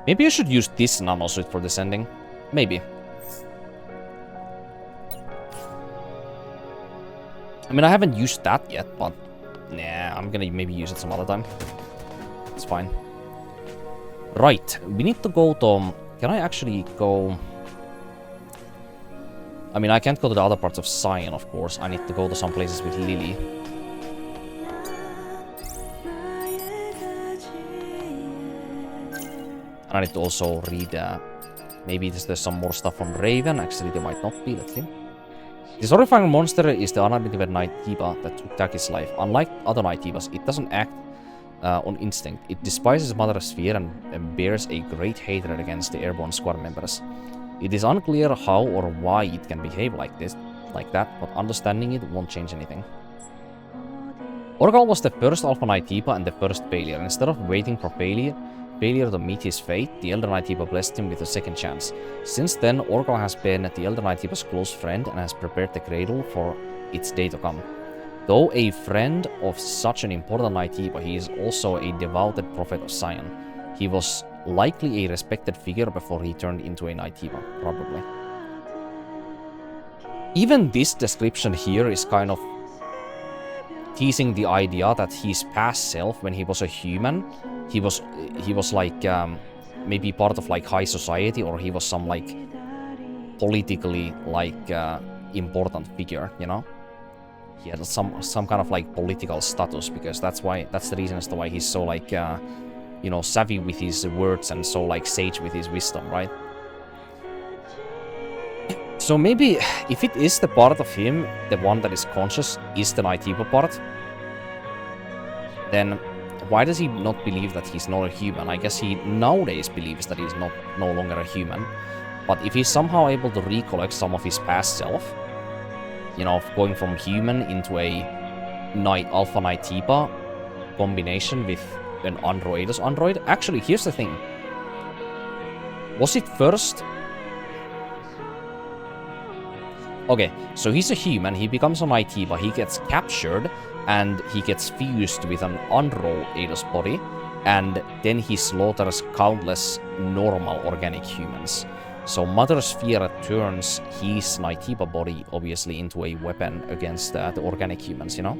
Maybe I should use this nanosuit for descending. Maybe. I mean, I haven't used that yet, but... Nah, I'm gonna maybe use it some other time. It's fine. Right, we need to go to... Can I actually go... I mean, I can't go to the other parts of Zion, of course. I need to go to some places with Lily. And I need to also read... maybe there's some more stuff from Raven. Actually, there might not be. Let's see. This horrifying monster is the unidentified Night Tiba that took Taki's life. Unlike other Night Tibas, it doesn't act on instinct. It despises Mother Sphere and bears a great hatred against the airborne squad members. It is unclear how or why it can behave like that, but understanding it won't change anything. Orcal was the first Alpha Night Tiba and the first failure. Instead of waiting for failure to meet his fate, the Elder Night Tiba blessed him with a second chance. Since then, Orcal has been the Elder Night Tiba's close friend and has prepared the cradle for its day to come. Though a friend of such an important Night Tiba, he is also a devoted prophet of Zion. He was likely a respected figure before he turned into a Night Tiba, probably. Even this description here is kind of teasing the idea that his past self, when he was a human, he was like maybe part of like high society, or he was some like politically like important figure, you know. He had some kind of like political status, because that's the reason as to why he's so like you know, savvy with his words and so like sage with his wisdom, right? So maybe if it is the part of him, the one that is conscious, is the Night Tiba part, then why does he not believe that he's not a human? I guess he nowadays believes that he's no longer a human. But if he's somehow able to recollect some of his past self, you know, going from human into a Alpha Night Tiba combination with an Andro-Eidos android. Actually, here's the thing. Was it first? Okay, so he's a human, he becomes a Night Tiba, he gets captured, and he gets fused with an Andro-Eidos body, and then he slaughters countless normal organic humans. So Mother Sphere turns his Night Tiba body, obviously, into a weapon against the organic humans, you know?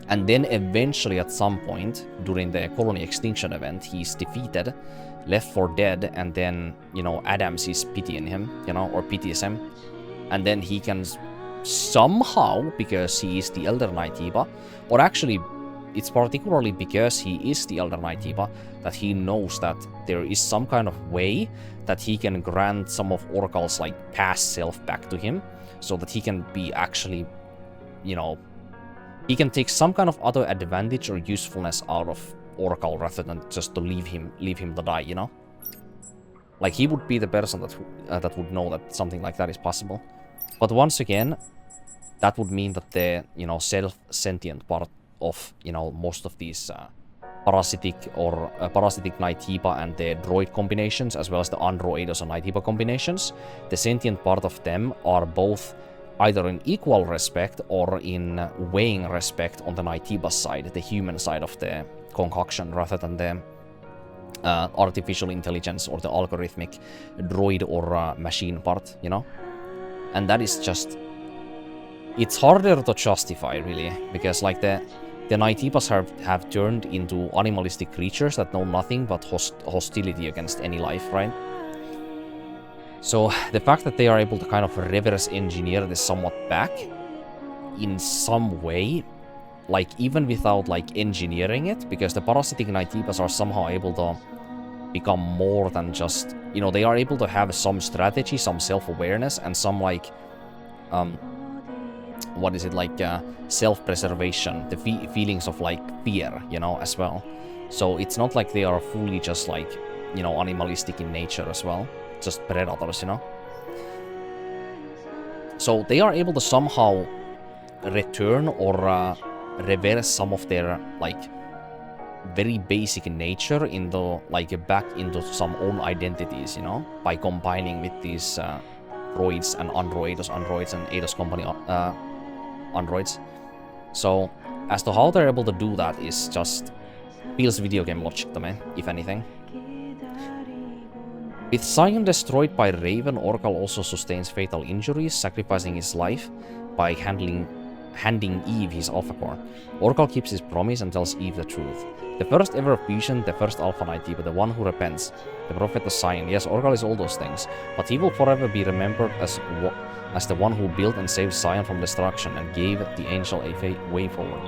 And then eventually, at some point, during the colony extinction event, he's defeated, left for dead, and then, you know, Adam sees pity in him, you know, or pities him. And then he can somehow, because he is the Elder Night Tiba, or actually, it's particularly because he is the Elder Night Tiba, that he knows that there is some kind of way that he can grant some of Orcal's, like, past self back to him, so that he can be actually, you know, he can take some kind of other advantage or usefulness out of Orcal rather than just to leave him to die, you know? Like, he would be the person that would know that something like that is possible. But once again, that would mean that the, you know, self-sentient part of, you know, most of these parasitic Night Tiba and the droid combinations, as well as the Andro-Eidos and Night Tiba combinations, the sentient part of them are both either in equal respect or in weighing respect on the Night Tiba side, the human side of the concoction, rather than the artificial intelligence or the algorithmic droid or machine part, you know? And that is just... It's harder to justify, really, because, like, the Night Tibas have turned into animalistic creatures that know nothing but hostility against any life, right? So the fact that they are able to kind of reverse engineer this somewhat back in some way, like even without like engineering it, because the parasitic Night Tibas are somehow able to become more than just, you know, they are able to have some strategy, some self-awareness, and some like, what is it, like self-preservation, the feelings of like fear, you know, as well. So it's not like they are fully just like, you know, animalistic in nature as well. Just predators, you know? So they are able to somehow return or reverse some of their, like, very basic nature into, like, back into some own identities, you know? By combining with these droids and Andro-Eidos androids and Eidos Company androids. So, as to how they're able to do that is just feels video game logic to me, if anything. With Zion destroyed by Raven, Orcal also sustains fatal injuries, sacrificing his life by handing Eve his Alpha Core. Orcal keeps his promise and tells Eve the truth. The first ever fusion, the first Alpha Knight, but the one who repents, the Prophet of Zion. Yes, Orcal is all those things, but he will forever be remembered as the one who built and saved Zion from destruction and gave the Angel a way forward.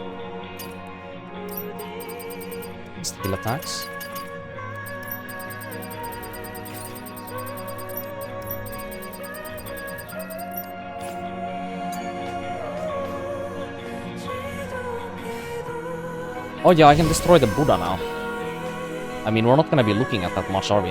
Still attacks. Oh yeah, I can destroy the Buddha now. I mean, we're not gonna be looking at that much, are we?